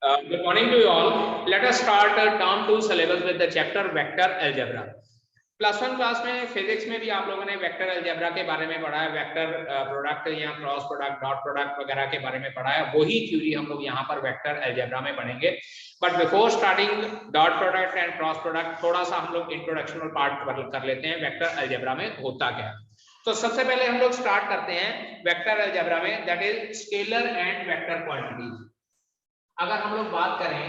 Good morning to you all. Let us start term 2 syllabus with the chapter vector algebra. Plus one class में physics में भी आप लोगों ने vector algebra के बारे में पढ़ा है, वेक्टर प्रोडक्ट या क्रॉस प्रोडक्ट, डॉट प्रोडक्ट वगैरह के बारे में पढ़ा है। वही थ्योरी हम लोग यहाँ पर वेक्टर अलजेब्रा में पढ़ेंगे। But before starting dot product and cross product, थोड़ा सा हम लोग इंट्रोडक्शनल पार्ट कर लेते हैं वेक्टर अलजेब्रा में होता क्या। तो सबसे पहले हम लोग स्टार्ट करते हैं वेक्टर अलजेब्रा में, that is scalar and vector quantities. अगर हम लोग बात करें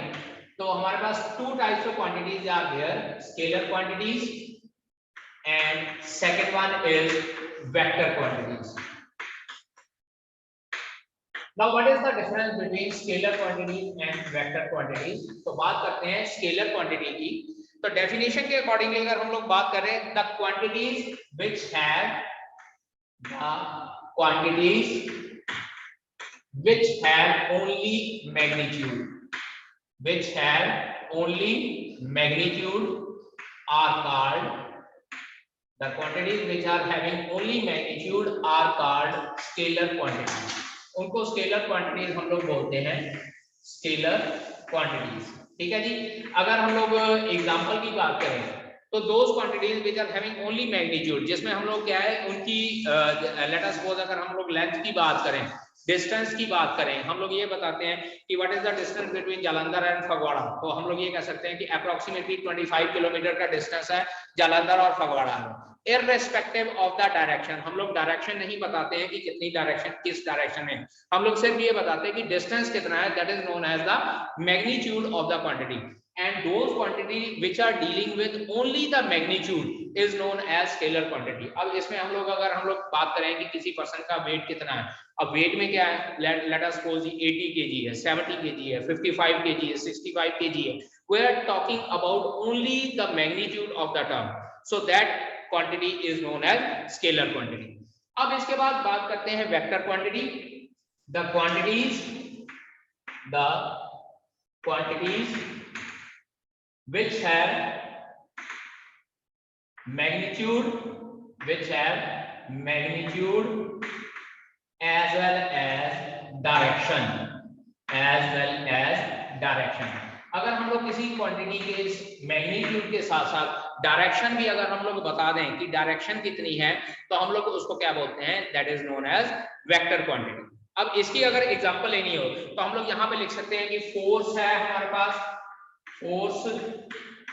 तो हमारे पास two types of quantities are there, scalar quantities and second one is vector quantities. Now what is the difference between scalar quantities and vector quantities? तो बात करते हैं scalar quantity की। तो definition के accordingly अगर हम लोग बात करें, the quantities which have only magnitude are called, the quantities which are having only magnitude are called scalar quantities. उनको scalar quantities हम लोग बोलते हैं, scalar quantities। ठीक है जी। अगर हम लोग एग्जांपल की बात करें तो those quantities which are having only magnitude, जिसमें हम लोग क्या है उनकी let us suppose अगर हम लोग लेंथ की बात करें, डिस्टेंस की बात करें, हम लोग ये बताते हैं कि what is the distance between Jalandhar and Phagwara. तो हम लोग ये कह सकते हैं कि अप्रोक्सीमेटली 25 किलोमीटर का डिस्टेंस है जालंधर और फगवाड़ा में। इररेस्पेक्टिव ऑफ द डायरेक्शन, हम लोग डायरेक्शन नहीं बताते हैं कि कितनी डायरेक्शन, किस डायरेक्शन में, हम लोग सिर्फ ये बताते हैं कि डिस्टेंस कितना है, that is known as the magnitude of the quantity. and those quantity which are dealing with only the magnitude is known as scalar quantity। अब इसमें हम लोग अगर हम लोग बात करें कि किसी पर्सन का वेट कितना है, अब वेट में क्या है, let us suppose 80 kg है, 70 kg है, 55 kg है, 65 kg है, we are talking about only the magnitude of the term, so that quantity is known as scalar quantity। अब इसके बाद बात करते हैं vector quantity. the quantities which have magnitude as well as direction, अगर हम लोग किसी क्वांटिटी के मैग्नीट्यूड के साथ साथ डायरेक्शन भी अगर हम लोग बता दें कि डायरेक्शन कितनी है, तो हम लोग उसको क्या बोलते हैं, that is known as vector quantity. अब इसकी अगर एग्जांपल लेनी हो तो हम लोग यहाँ पे लिख सकते हैं कि फोर्स है हमारे पास, फोर्स,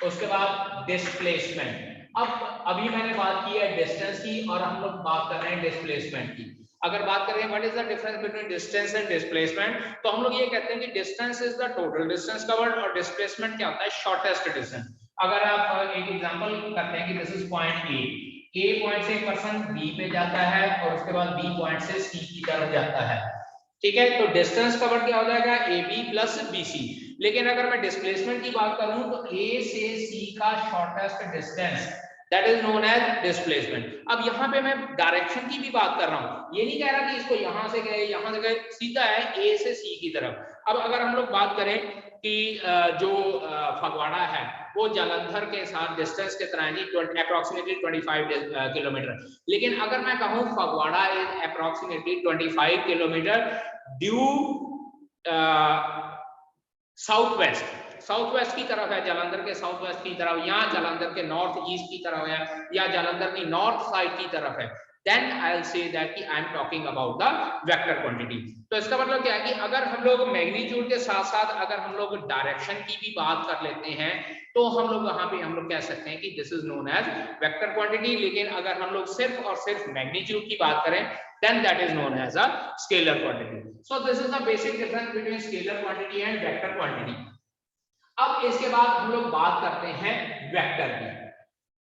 उसके बाद डिस्प्लेसमेंट। अब अभी मैंने बात की है डिस्टेंस की और हम लोग बात कर रहे हैं डिस्प्लेसमेंट की। अगर बात करें what is the difference between distance and displacement, तो हम लोग ये कहते हैं कि distance is the total distance covered और डिस्प्लेसमेंट क्या होता है, शॉर्टेस्ट डिस्टेंस। अगर आप एक एग्जांपल करते हैं कि this is point A point से पर्सन बी पे जाता है और उसके बाद बी पॉइंट से सी की तरफ जाता है, ठीक है, तो डिस्टेंस कवर क्या हो जाएगा, A B plus B C. लेकिन अगर मैं डिस्प्लेसमेंट की बात करूं तो ए से सी का shortest distance, that is known as displacement. अब यहाँ पे मैं डायरेक्शन की भी बात कर रहा हूँ, ये नहीं कह रहा कि इसको यहाँ से गए यहाँ से गए, सीधा है ए से सी की तरफ। अब अगर हम लोग बात करें कि जो फगवाड़ा है वो जालंधर के साथ डिस्टेंस कितना है जी, अप्रोक्सीमेटली 25 किलोमीटर। लेकिन अगर मैं कहूँ Phagwara is approximately 25 kilometre due south west की तरफ है, जालंधर के साउथ वेस्ट की तरफ, या जालंधर के नॉर्थ ईस्ट की तरफ है, या जालंधर की नॉर्थ साइड की तरफ है, then I'll say that कि I am talking about the vector quantity। तो इसका मतलब क्या है कि अगर हम लोग मैग्नीट्यूड के साथ साथ अगर हम लोग डायरेक्शन की भी बात कर लेते हैं तो हम लोग वहां पे हम लोग कह सकते हैं कि this is known as vector quantity. लेकिन अगर हम लोग सिर्फ और सिर्फ मैग्नीट्यूड की बात करें then that is known as a scalar quantity। so this is the basic difference between scalar quantity and vector quantity। अब इसके बाद हम लोग बात करते हैं वेक्टर की।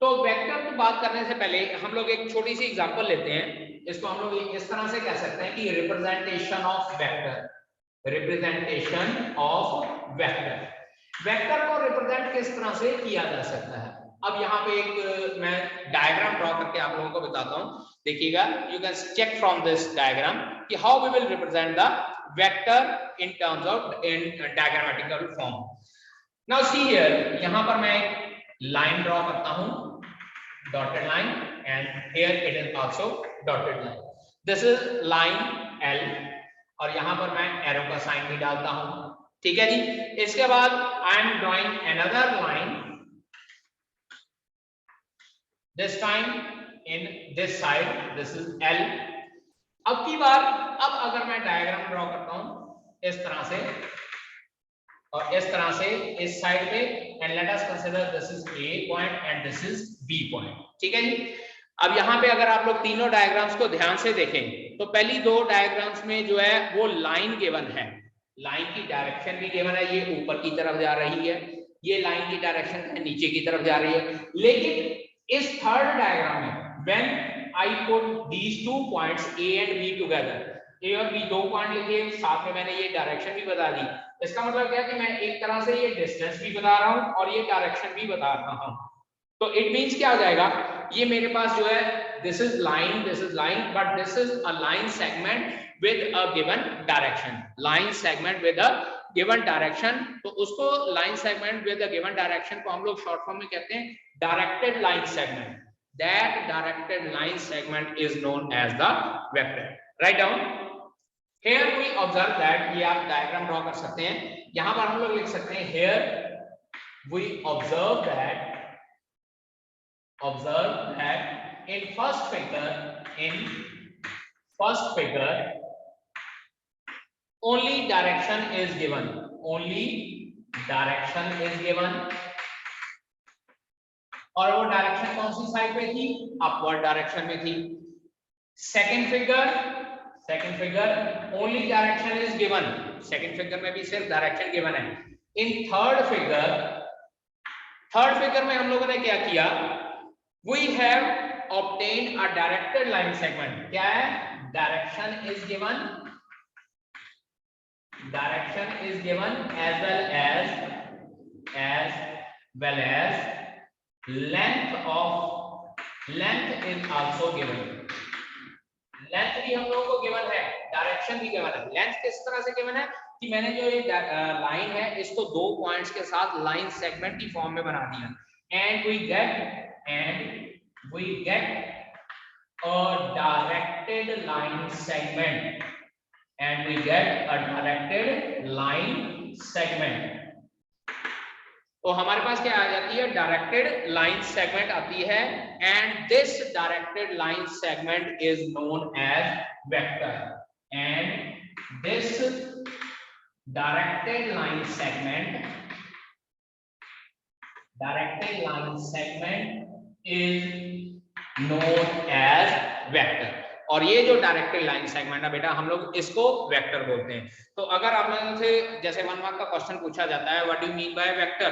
तो वेक्टर की बात करने से पहले हम लोग एक छोटी सी एग्जांपल लेते हैं, इसको हम लोग इस तरह से कह सकते हैं कि रिप्रेजेंटेशन ऑफ वेक्टर। वेक्टर को रिप्रेजेंट किस तरह से किया जा सकता है। अब यहाँ पे एक मैं डायग्राम ड्रॉ करके आप लोगों को बताता हूँ, देखिएगा, you can check from this diagram कि how we will represent the vector in terms of in diagrammatical form. Now see here, यहाँ पर मैं एक लाइन ड्रॉ करता हूँ, dotted line, and here it is also dotted line। this is line L और यहाँ पर मैं एरो का साइन भी डालता हूँ। ठीक है जी। इसके बाद I am drawing another line, this time in this side, this is L। अब की बार अब अगर मैं डायग्राम ड्रॉ करता हूं इस तरह से और इस तरह से इस साइड पे, and let us consider this is A point and this is B point, ठीक है जी। अब यहाँ पे अगर आप लोग तीनों डायग्राम्स को ध्यान से देखें तो पहली दो डायग्राम्स में जो है वो लाइन गिवन है, लाइन की डायरेक्शन भी गिवन है, ये ऊपर की तरफ जा रही है, ये लाइन की डायरेक्शन है नीचे की तरफ जा रही है। लेकिन इस थर्ड डायग्राम में when I put these two points A and B together, A और B दो पॉइंट लिखे, साथ में मैंने ये डायरेक्शन भी बता दी। इसका मतलब क्या है कि मैं एक तरह से ये डिस्टेंस भी बता रहा हूं और ये डायरेक्शन भी बता रहा हूं। तो इट मींस क्या हो जाएगा, ये मेरे पास जो है this is line, but this is a line segment with a given direction, line segment with a given direction. तो उसको line segment with a given direction को हम लोग शॉर्ट फॉर्म में कहते हैं directed line segment. That directed line segment is known as the vector. Right down here we observe that, ये आप डायग्राम ड्रॉ कर सकते हैं, यहां पर हम लोग लिख सकते हैं here we observe that in first figure only direction is given, और वो डायरेक्शन कौन सी साइड पे थी, अपवर्ड डायरेक्शन में थी। Second figure only direction is given, second figure में भी सिर्फ डायरेक्शन गिवन है। इन थर्ड फिगर में हम लोगों ने क्या किया, we have obtained a directed line segment। क्या है, direction is given as well as length is also given, length भी हम लोगों को गिवन है, डायरेक्शन भी गिवन है। लेंथ किस तरह से गिवन है कि मैंने जो ये लाइन है इसको दो पॉइंट्स के साथ लाइन सेगमेंट की फॉर्म में बना दिया, and we get a directed line segment, तो हमारे पास क्या आ जाती है, डायरेक्टेड लाइन सेगमेंट आती है, and this directed line segment is known as vector, and this directed line segment is known as vector। और ये जो डायरेक्टेड लाइन सेगमेंट है बेटा हम लोग इसको वेक्टर बोलते हैं। तो अगर आप लोगों से जैसे 1 मार्क का क्वेश्चन पूछा जाता है what do you mean by vector,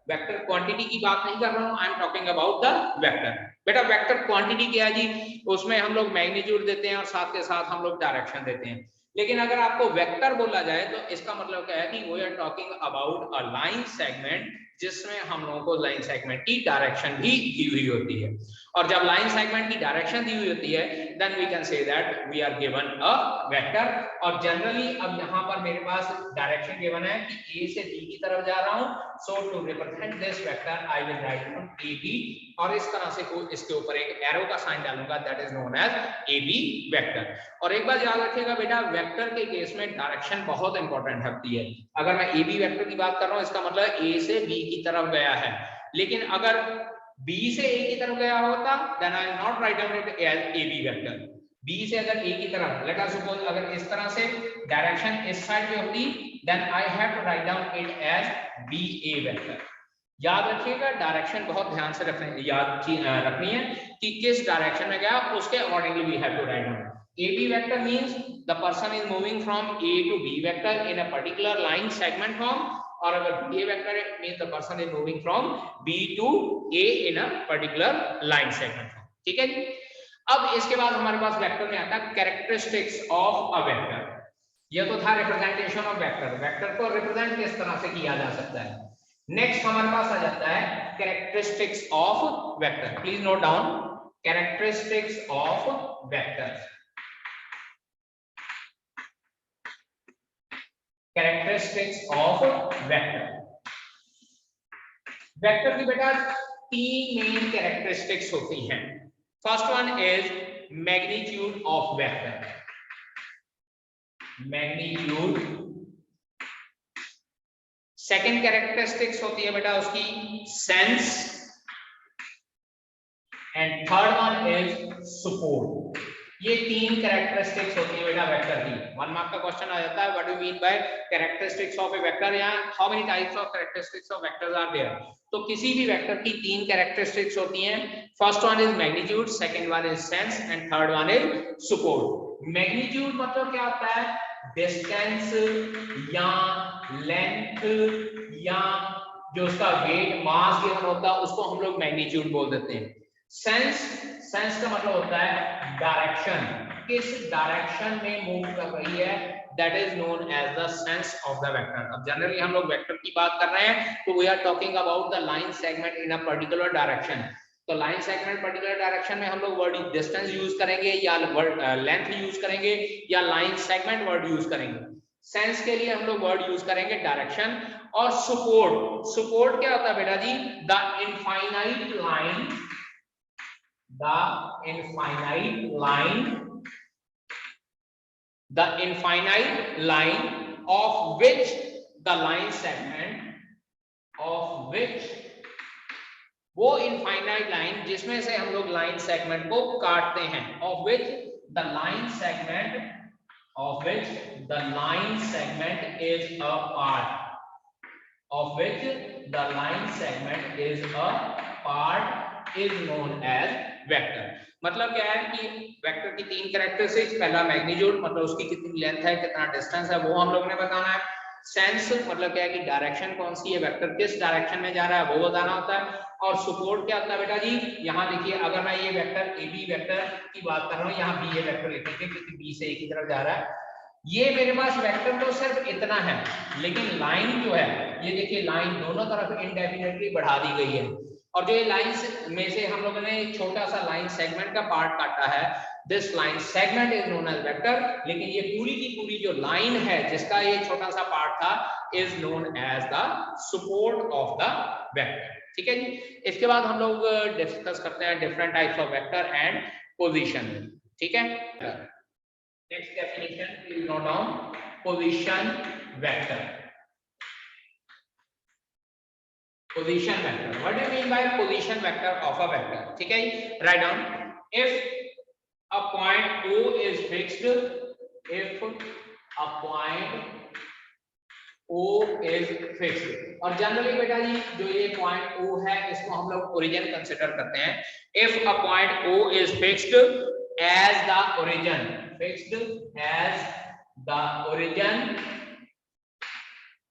vector quantity की बात नहीं कर रहा हूं, आई am talking about the vector. बेटा वेक्टर क्वांटिटी क्या है जी, उसमें हम लोग मैग्नीट्यूड देते हैं और साथ के साथ हम लोग डायरेक्शन देते हैं। लेकिन अगर आपको वेक्टर बोला जाए तो इसका मतलब क्या है कि we are talking about a line segment जिसमें हम लोगों को लाइन सेगमेंट की डायरेक्शन भी दी हुई होती है। और जब लाइन सेगमेंट की डायरेक्शन दी हुई होती है then we can say that we are given a vector. और जनरली अब यहाँ पर मेरे पास डायरेक्शन गिवन है कि ए से बी की तरफ जा रहा हूँ, so to represent this vector I will write down A B, और इस तरह से इसके ऊपर एक एरो का साइन डालूंगा, that is known as A B vector. और एक बात याद रखिएगा बेटा, वेक्टर के केस में डायरेक्शन बहुत इंपॉर्टेंट होती है। अगर मैं ए बी वेक्टर की बात कर रहा हूँ इसका मतलब ए से बी की तरफ गया है, लेकिन अगर B से A की तरफ गया होता then I will not write down it as AB vector। B से अगर A की तरफ, let us suppose अगर इस तरह से डायरेक्शन इस साइड पे होती then I have to write down it as BA vector। याद रखिएगा डायरेक्शन बहुत ध्यान से रखनी है कि किस डायरेक्शन में गया, उसके accordingly we have to write down। AB vector means the person is moving from A to B vector in a particular line segment form, और अगर BA vector means the person is moving from B to A in a particular line segment form। ठीक है जी। अब इसके बाद हमारे पास vector में आता है कैरेक्टरिस्टिक्स ऑफ अ वेक्टर। ये तो था रिप्रेजेंटेशन ऑफ वेक्टर, वेक्टर को रिप्रेजेंट किस तरह से किया जा सकता है। नेक्स्ट हमारे पास आ जाता है characteristics of vector. Please note down characteristics of vector. Characteristics of vector. Vector की बेटा तीन मेन कैरेक्टरिस्टिक्स होती हैं। First one is magnitude of vector. Magnitude second characteristics होती है बेटा उसकी sense, and third one is support. ये तीन कैरेक्टरिस्टिक्स होती है बेटा वेक्टर की। 1 मार्क का क्वेश्चन आ जाता है, what do mean by characteristics of a vector, या how many types of characteristics of vectors are there. तो किसी भी वेक्टर की तीन कैरेक्टरिस्टिक्स होती हैं। First one is magnitude, second one is sense, and third one is support. Magnitude मतलब क्या होता है, डिस्टेंस या लेंथ या जो उसका वेट मास गिवन होता है उसको हम लोग मैग्नीट्यूड बोल देते हैं। सेंस का मतलब होता है डायरेक्शन, किस डायरेक्शन में मूव कर रही है, that is known as the sense of the vector. अब जनरली हम लोग वेक्टर की बात कर रहे हैं तो we are talking about the line segment in a particular direction. तो लाइन सेगमेंट पर्टिकुलर डायरेक्शन में हम लोग वर्ड डिस्टेंस यूज करेंगे या वर्ड लेंथ यूज करेंगे या लाइन सेगमेंट वर्ड यूज करेंगे। सेंस के लिए हम लोग वर्ड यूज करेंगे डायरेक्शन। और सपोर्ट क्या होता है बेटा जी, the infinite line, the infinite line of which the line segment, of which वो इनफाइनाइट लाइन जिसमें से हम लोग लाइन सेगमेंट को काटते हैं, of which the line segment is a part, of which the line segment is a part is known as vector. मतलब क्या है कि वेक्टर की तीन कैरेक्टरिस्टिक्स, पहला मैग्नीट्यूड मतलब उसकी कितनी लेंथ है, कितना डिस्टेंस है वो हम लोग ने बताना है। सेंस मतलब क्या है कि डायरेक्शन कौन सी है, वेक्टर किस डायरेक्शन में जा रहा है वो बताना होता है। और सपोर्ट क्या होता है बेटा जी, यहाँ देखिए अगर मैं ये वेक्टर ए बी वेक्टर की बात कर रहा हूँ, यहाँ बी ए वेक्टर लिखेंगे क्योंकि बी से ए की तरफ जा रहा है। ये मेरे पास वेक्टर तो सिर्फ इतना है, लेकिन लाइन जो है ये देखिए लाइन दोनों तरफ इनडेफिनेटली बढ़ा दी गई है। और जो ये लाइन में से हम लोगों ने एक छोटा सा लाइन सेगमेंट का पार्ट काटा है, this line segment is known as vector. लेकिन ये पूरी की पूरी जो लाइन है जिसका ये छोटा सा पार्ट था is known as the support of the vector. ठीक है जी। इसके बाद हम लोग डिस्कस करते हैं different types of vector and position. ठीक है, next definition please note down, position vector. Position vector. What do you mean by position vector of a vector? ठीक है, write down. If a point O is fixed, if a point O is fixed, और generally बेटा जी जो ये point O है इसको हम लोग ओरिजिन कंसिडर करते हैं। If a point O is fixed as the origin, fixed as the origin.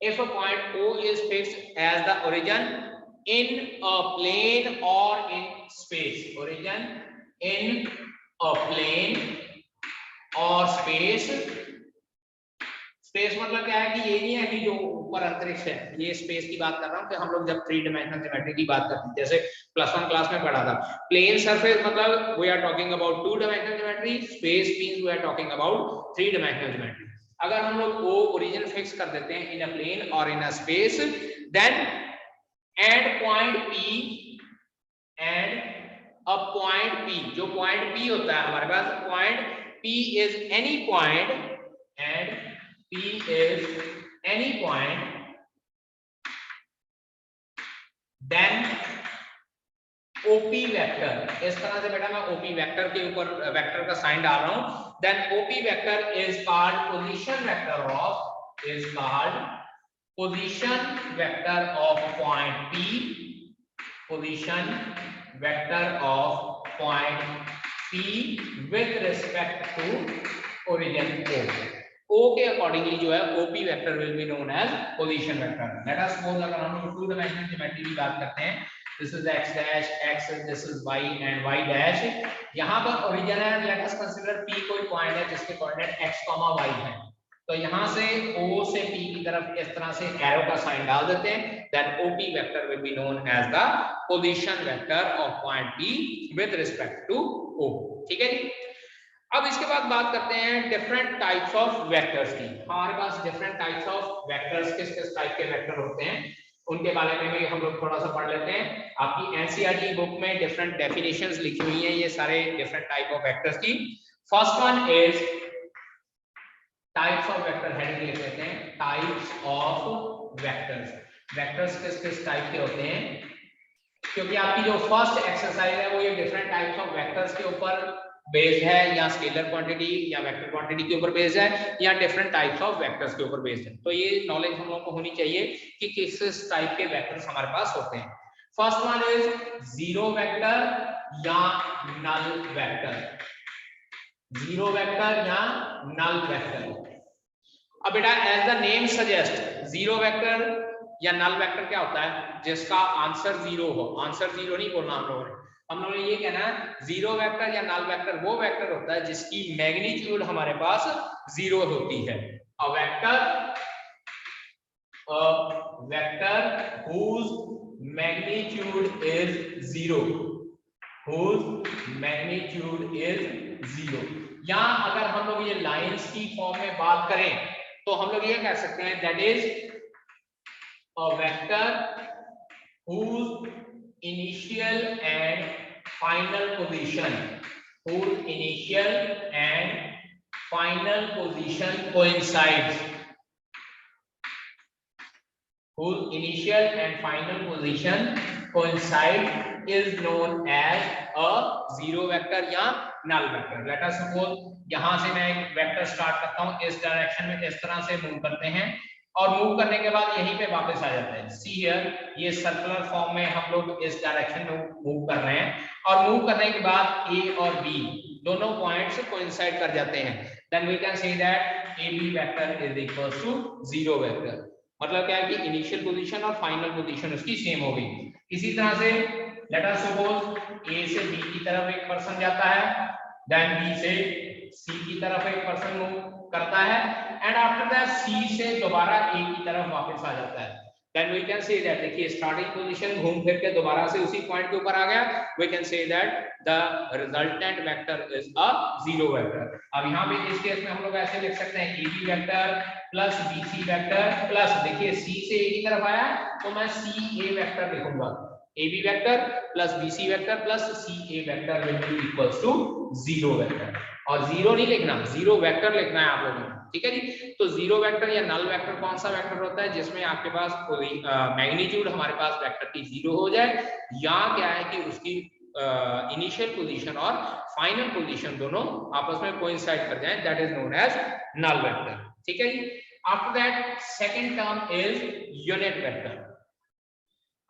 If a point O is fixed as the origin in a plane or in space, origin in a plane or space, space मतलब क्या है कि ये नहीं है कि जो ऊपर अंतरिक्ष है, ये स्पेस की बात कर रहा हूँ कि हम लोग जब 3 डायमेंशनल ज्योमेट्री की बात करते हैं, जैसे +1 क्लास में पढ़ा था। प्लेन सरफेस मतलब we are talking about 2 dimensional geometry, space means we are talking about 3 dimensional geometry. अगर हम लोग O ओरिजिन फिक्स कर देते हैं इन अ प्लेन और in a space, then at point P, and a point P, जो point P होता है हमारे पास, point P is any point, and P is any point, then OP vector, इस तरह से बेटा मैं OP vector के ऊपर वेक्टर का साइन डाल रहा हूं, then OP vector is called position vector of, is called position vector of point P, position vector of point P with respect to origin O. O के अकॉर्डिंगली जो है OP vector will be known as position vector. Let us suppose अगर हम लोग 2 dimensional geometry की बात करते हैं, this is x dash x, this is y and y dash, यहां पर ओरिजिन है, लेट अस कंसीडर P कोई पॉइंट है जिसके कोऑर्डिनेट x, y है। तो यहां से O से P की तरफ इस तरह से एरो का साइन डाल देते हैं, then OP vector will be known as the position vector of point P with respect to O। ठीक है जी। अब इसके बाद बात करते हैं डिफरेंट टाइप्स ऑफ वेक्टर्स की। हमारे पास डिफरेंट टाइप्स ऑफ वेक्टर्स, किस किस टाइप के वेक्टर होते हैं उनके बारे में भी हम लोग थोड़ा सा पढ़ लेते हैं। आपकी एनसीईआरटी बुक में डिफरेंट डेफिनेशंस लिखी हुई हैं ये सारे डिफरेंट टाइप ऑफ वेक्टर्स की। First one is types of vector heading लिख लेते हैं, टाइप्स ऑफ वेक्टर्स। वेक्टर्स किस किस टाइप के होते हैं, क्योंकि आपकी जो फर्स्ट एक्सरसाइज है वो ये डिफरेंट टाइप्स ऑफ वेक्टर्स के ऊपर बेस्ड है, या स्केलर क्वांटिटी या वेक्टर क्वांटिटी के ऊपर बेस्ड है, या डिफरेंट टाइप्स ऑफ वेक्टर्स के ऊपर बेस्ड है। तो ये नॉलेज हम लोगों को होनी चाहिए कि किस टाइप के वेक्टर्स हमारे पास होते हैं। First one is zero vector या नल वेक्टर। जीरो वेक्टर या नल वेक्टर। अब बेटा as the name suggest, zero vector या नल वेक्टर क्या होता है, जिसका आंसर जीरो हो। आंसर जीरो नहीं बोलना हम लोगों ने ये कहना है जीरो वेक्टर या नल वेक्टर वो वेक्टर होता है जिसकी मैग्नीट्यूड हमारे पास जीरो होती है। A vector whose magnitude is zero, whose magnitude is zero। या अगर हम लोग ये लाइंस की फॉर्म में बात करें तो हम लोग ये कह सकते हैं that is a vector whose initial and final position, whose initial and final position coincides, whose initial and final position coincide is known as a zero vector या null vector। Let us suppose यहां से मैं एक vector start करता हूं, इस direction में इस तरह से मूव करते हैं और मूव करने के बाद यहीं पे वापस आ जाते हैं। सी हियर, ये सर्कुलर फॉर्म में हम लोग इस डायरेक्शन में मूव कर रहे हैं और मूव करने के बाद ए और बी दोनों पॉइंट्स कोइंसाइड कर जाते हैं। Then we can say that A B vector is equals to zero vector. मतलब क्या है कि इनिशियल पोजीशन और फाइनल पोजीशन उसकी सेम हो गई। इसी तरह से लेट अस सपोज ए से बी की तरफ एक पर्सन जाता है, देन बी से सी की तरफ एक पर्सन मूव करता है एंड आफ्टर दैट सी से दोबारा ए की तरफ वापस आ जाता है। Then we can say that, देखिए स्टार्टिंग पोजीशन घूम फिर के दोबारा से उसी पॉइंट के ऊपर आ गया। We can say that the resultant vector is a zero vector. अब यहाँ पे इस केस में हम लोग ऐसे लिख सकते हैं A B vector plus B C vector plus, देखिए सी से ए की तरफ आया तो मैं सी ए वेक्टर लिखूंगा, A B vector plus B C vector plus C A vector will be equals to zero vector. और जीरो नहीं लिखना, जीरो वेक्टर लिखना है आप लोगों ने, ठीक है जी। तो जीरो वेक्टर या नल वेक्टर कौन सा वेक्टर होता है जिसमें आपके पास मैग्नीट्यूड हमारे पास वेक्टर की जीरो हो जाए, या क्या है कि उसकी इनिशियल पोजीशन और फाइनल पोजीशन दोनों आपस में कोइंसाइड कर जाएं, that is known as null vector, ठीक है जी। After that second term is unit vector.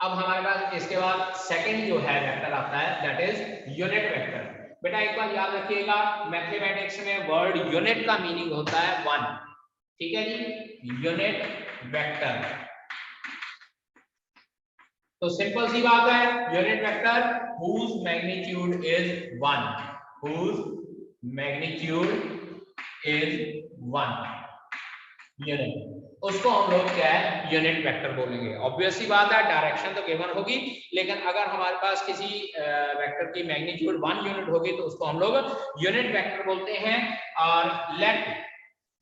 अब हमारे पास इसके बाद सेकंड जो है वेक्टर आता है दैट इज यूनिट वेक्टर। बेटा एक बार याद रखिएगा, मैथमेटिक्स में वर्ड यूनिट का मीनिंग होता है वन, ठीक है जी। यूनिट वेक्टर तो सिंपल सी बात है, unit vector whose magnitude is 1, whose magnitude is 1 unit, उसको हम लोग क्या है यूनिट वेक्टर बोलेंगे। ऑब्वियस सी बात है, डायरेक्शन तो गिवन होगी, लेकिन अगर हमारे पास किसी वेक्टर की मैग्नीट्यूड 1 यूनिट होगी तो उसको हम लोग यूनिट वेक्टर बोलते हैं। और लेट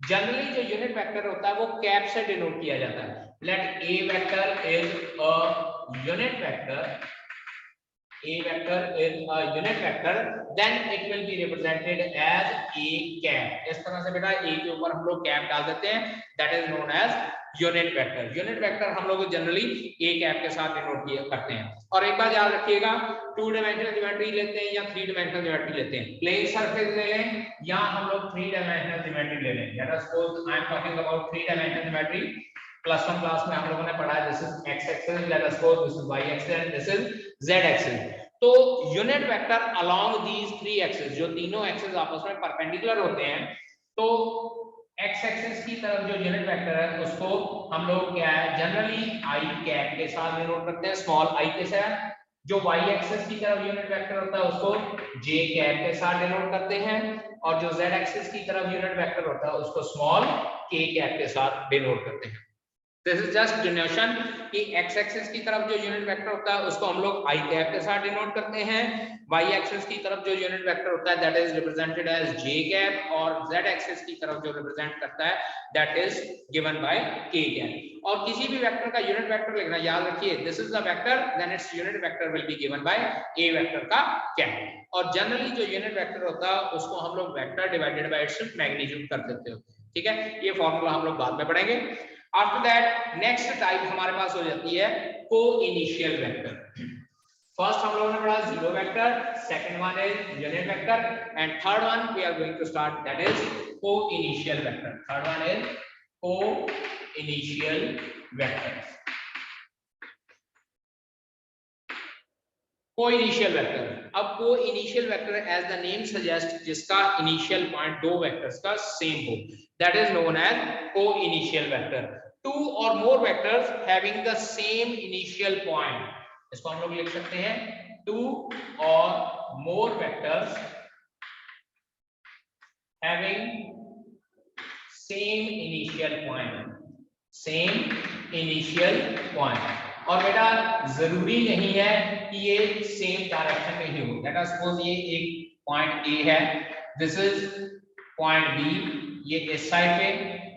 जनरली जो यूनिट वेक्टर होता है वो कैप से डिनोट किया जाता है। Let A vector is a unit vector, A vector is a unit vector, then it will be represented as a cap। इस तरह से बेटा A के ऊपर हम लोग कैप डाल देते हैं, that is known as unit vector. Unit vector हम लोग जनरली A कैप के साथ डिनोट करते हैं। और एक बार याद रखिएगा, 2 डायमेंशनल ज्योमेट्री लेते हैं या 3 डायमेंशनल ज्योमेट्री लेते हैं, प्लेन सरफेस ले लें या हम लोग 3 डायमेंशनल ज्योमेट्री ले लें। Let us suppose I am talking about 3 dimensional geometry. Plus 1 class में हम लोगों ने पढ़ा है this is x axis, let us suppose this is y axis and this is z axis. तो unit vector along these 3 axis, जो तीनों axis आपस में परपेंडिकुलर होते हैं, तो x एक्सिस की तरफ जो यूनिट वेक्टर है उसको हम लोग क्या है जनरली i कैप के साथ डिनोट करते हैं, स्मॉल i के साथ। जो y एक्सिस की तरफ यूनिट वेक्टर होता है उसको j कैप के साथ डिनोट करते हैं, और जो z एक्सिस की तरफ यूनिट वेक्टर होता है उसको स्मॉल k कैप के साथ डिनोट करते हैं। दिस इज जस्ट डिनोशन कि x एक्सिस की तरफ जो यूनिट वेक्टर होता है उसको हम लोग i कैप के साथ डिनोट करते हैं, y एक्सिस की तरफ जो यूनिट वेक्टर होता है that is represented as j cap, और z एक्सिस की तरफ जो रिप्रेजेंट करता है that is given by k cap. और किसी भी वेक्टर का यूनिट वेक्टर लिखना याद रखिए, this is the vector then its unit vector will be given by a vector का कैप। और जनरली जो यूनिट वेक्टर होता है उसको हम लोग vector divided by its magnitude कर देते हैं। ठीक है, ये फॉर्मूला हम लोग बाद में पढ़ेंगे। आफ्टर दैट नेक्स्ट टाइप हमारे पास हो जाती है को इनिशियल वेक्टर। फर्स्ट हम लोगों ने पढ़ा zero vector, second one is unit vector and third one we are going to start that is coinitial vector. Third one is coinitial vector. Coinitial vector, अब coinitial vector as the name suggest जिसका initial point दो vectors का same हो, that is known as coinitial vector. Two और more vectors having the same initial point, इसको हम लोग लिख सकते हैं टू और more vectors having same initial point, same initial point. और बेटा जरूरी नहीं है कि ये सेम डायरेक्शन में ही हो। लेट अस सपोज ये एक पॉइंट ए है, दिस इज पॉइंट बी, ये इस साइड पे,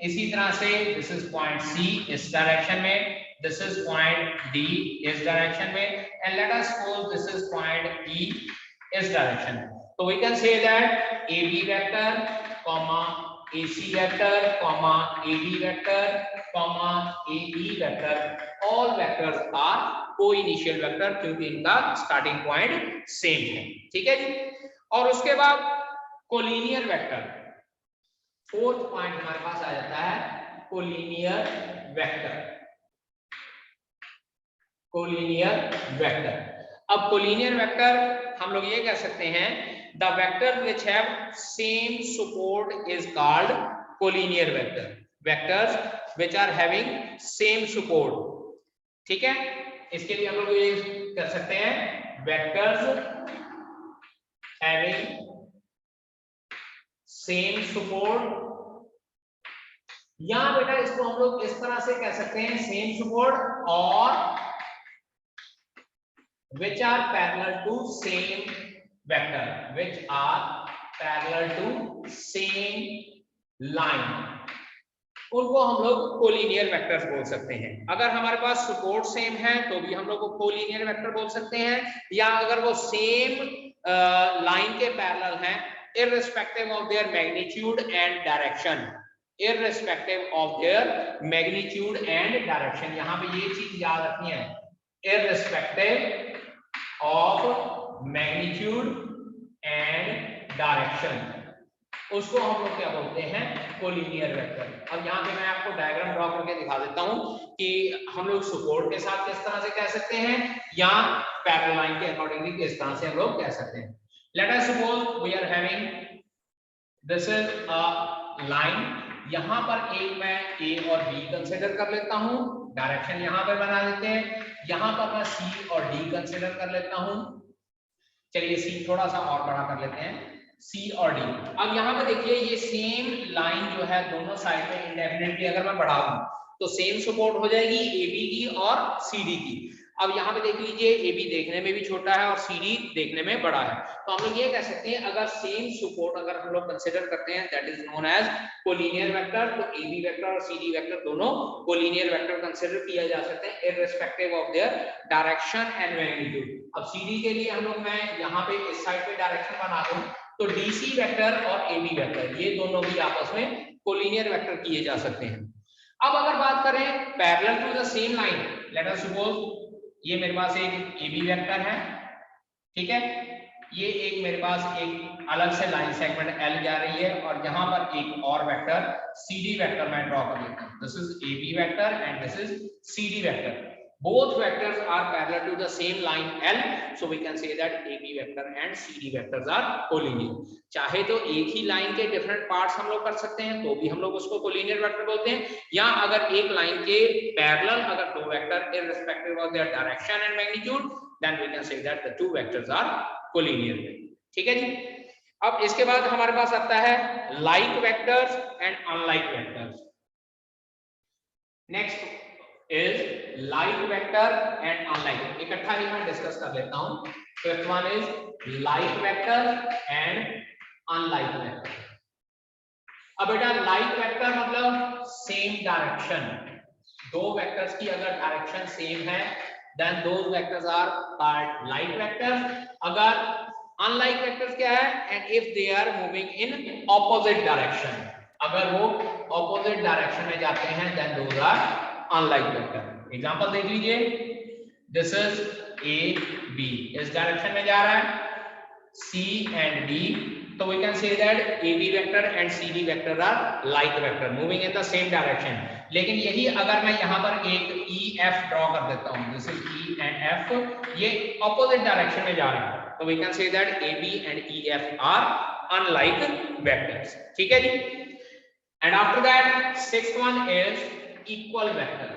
इसी तरह से दिस इज पॉइंट सी इस डायरेक्शन में, this is point D इस डायरेक्शन में, and let us suppose this is point E इस डायरेक्शन में। तो we can say that AB vector, AC vector, AD vector, AE vector, all vectors are co-initial vector क्योंकि इनका starting point same है, ठीक है जी। और उसके बाद कोलिनियर वेक्टर, फोर्थ पॉइंट हमारे पास आ जाता है कोलिनियर वेक्टर, कोलिनियर वेक्टर। अब कोलिनियर वेक्टर हम लोग ये कह सकते हैं the vector which have same support is called collinear vector, vectors which are having same support, ठीक है। इसके लिए हम लोग ये कर सकते हैं वेक्टर्स हैविंग सेम सपोर्ट, या बेटा इसको हम लोग इस तरह से कह सकते हैं सेम सपोर्ट और which are parallel to same vector, which are parallel to same line, उनको हम लोग कोलिनियर वेक्टर्स बोल सकते हैं। अगर हमारे पास सपोर्ट सेम है तो भी हम लोग को कोलिनियर वेक्टर बोल सकते हैं, या अगर वो सेम लाइन के पैरेलल हैं irrespective of their magnitude and direction, irrespective of their magnitude and direction, यहाँ पे ये चीज याद रखनी है, irrespective of magnitude and direction, उसको हम लोग क्या बोलते हैं कोलिनियर वेक्टर। अब यहाँ पे मैं आपको डायग्राम ड्रॉ करके दिखा देता हूँ कि हम लोग सपोर्ट के साथ किस तरह से कह सकते हैं या पैरेलल लाइन के अकॉर्डिंगली किस तरह से हम लोग कह सकते हैं। Let us suppose we are having this is a line, यहाँ पर एक मैं ए और बी कंसीडर कर लेता हूँ, डायरेक्शन यहाँ पर बना देते हैं, यहाँ पर मैं सी और डी कंसीडर कर लेता हूँ, चलिए सी थोड़ा सा और बड़ा कर लेते हैं, सी और डी। अब यहाँ पे देखिए ये सेम लाइन जो है दोनों साइड पे इंडेफिनिटली अगर मैं बढ़ा दूं तो सेम सपोर्ट हो जाएगी ए बी की और सी डी की। अब यहाँ पे देख लीजिए ए बी देखने में भी छोटा है और सी डी देखने में बड़ा है, तो हम लोग ये कह सकते हैं अगर सेम सपोर्ट अगर हम लोग कंसीडर करते हैं that is known as collinear vector. तो ए बी वेक्टर और सी डी वेक्टर दोनों कोलिनियर वेक्टर कंसीडर किया जा सकते हैं irrespective of their direction and magnitude. अब सी डी के लिए हम लोग मैं यहाँ पे इस साइड पे डायरेक्शन बना दूं तो डीसी वेक्टर और एबी वेक्टर ये दोनों भी आपस में कोलिनियर वेक्टर किए जा सकते हैं। अब अगर बात करें parallel to the same line, let us suppose ये मेरे पास एक एबी वेक्टर है, ठीक है, ये एक मेरे पास एक अलग से लाइन सेगमेंट एल जा रही है और यहाँ पर एक और वेक्टर सीडी वेक्टर मैं ड्रॉ कर लेता हूँ, this is AB vector and this is CD vector. Both vectors are parallel to the same line L, so we can say that AB vector and CD vectors are collinear. चाहे तो एक ही line के different parts हम लोग कर सकते हैं तो भी हम लोग उसको कोलिनियर वेक्टर बोलते हैं, या अगर एक लाइन के पैरेलल अगर दो vector irrespective of their direction and magnitude, then we can say that the two vectors are collinear. ठीक है जी। अब इसके बाद हमारे पास आता है like vectors and unlike vectors. Next is like vector and unlike, इकट्ठा ही मैं डिस्कस कर लेता हूं। First one is like vector and unlike vector। अब बेटा like vector मतलब सेम डायरेक्शन, दो वेक्टर्स की अगर डायरेक्शन सेम है then those vectors are called like vectors। अगर unlike vectors क्या है, and if they are moving in opposite direction, अगर वो ऑपोजिट डायरेक्शन में जाते हैं then those are unlike vector. Example देख लीजिए, दिस इज ए बी, इस डायरेक्शन में जा रहा है, C and D, so we can say that AB vector and CD vector are like vector moving in the same direction। लेकिन यही अगर मैं यहाँ पर एक EF ड्रॉ कर देता हूँ, this is E and F, ये opposite direction में जा रहे हैं, तो we can say that AB and EF are unlike vectors। ठीक है जी। And after that sixth one is equal vector।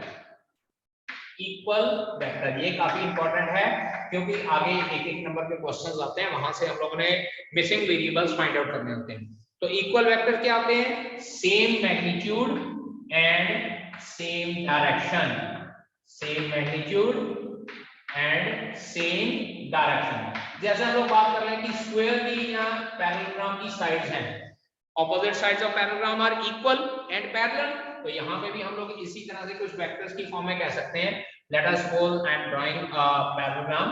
Equal vector ये काफी इंपॉर्टेंट है क्योंकि आगे एक एक नंबर के क्वेश्चंस आते हैं, वहां से हम लोगों ने मिसिंग वेरिएबल्स फाइंड आउट करने होते हैं। तो इक्वल वेक्टर क्या होते हैं? Same magnitude and same direction, same magnitude and same direction. जैसे हम लोग बात कर रहे हैं कि स्क्वायर की या पैरेललोग्राम की साइड्स हैं, opposite sides of parallelogram are equal and parallel, तो यहाँ पे भी हम लोग इसी तरह से कुछ वेक्टर्स की फॉर्म में कह सकते हैं। Let us suppose I am drawing a parallelogram,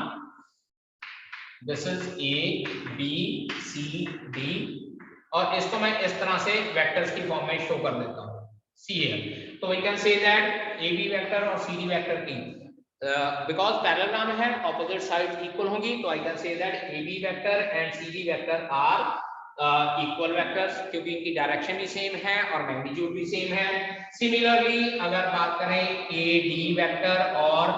this is A B C D, और इसको मैं इस तरह से वेक्टर्स की फॉर्म में शो कर देता हूँ, सी हियर। तो we can say that A B vector और सी डी वेक्टर की बिकॉज पैरेललोग्राम है, ऑपोजिट साइड इक्वल होंगी, तो I can say that A B vector and C D vector are equal vectors, क्योंकि इनकी direction भी same है और मैग्नीट्यूड भी सेम है। सिमिलरली अगर बात करें ए डी वेक्टर और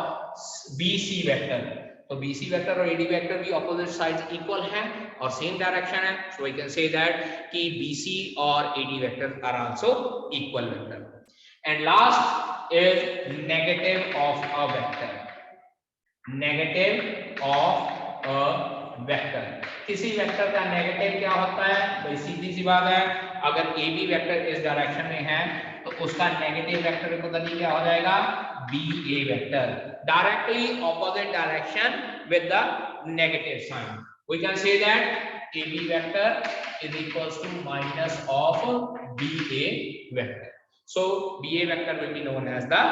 बी सी वेक्टर, तो बी सी वेक्टर और ए डी वेक्टर भी ऑपोजिट साइड्स इक्वल हैं और सेम डायरेक्शन है, so we can say that कि बी सी और A D vector are also equal vector. And last is negative of a vector, negative of a vector. किसी vector का negative क्या होता है? भाई सीधी सी बात है, अगर ए बी वेक्टर इस डायरेक्शन में है तो उसका नेगेटिव वेक्टर का मतलब क्या हो जाएगा? B A vector, directly opposite direction with the negative sign. We can say that A B vector is equals to minus of B A vector, so B A vector will be known as the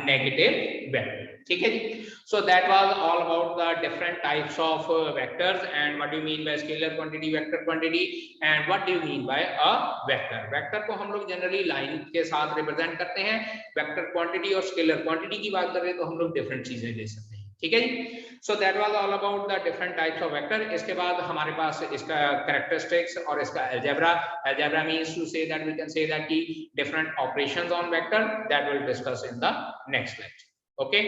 negative vector. ठीक है जी। So that was all about the different types of vectors and what do you mean by scalar quantity, vector quantity, and what do you mean by a vector। Vector को हम लोग generally line के साथ represent करते हैं, vector quantity और scalar quantity की बात करें तो हम लोग डिफरेंट चीजें ले सकते हैं। ठीक है जी। So that was all about the different types of vector. इसके बाद हमारे पास इसका कैरेक्टरिस्टिक्स और इसका algebra, algebra means to say that we can say that की different operations on vector, that will discuss in the next lecture. Okay.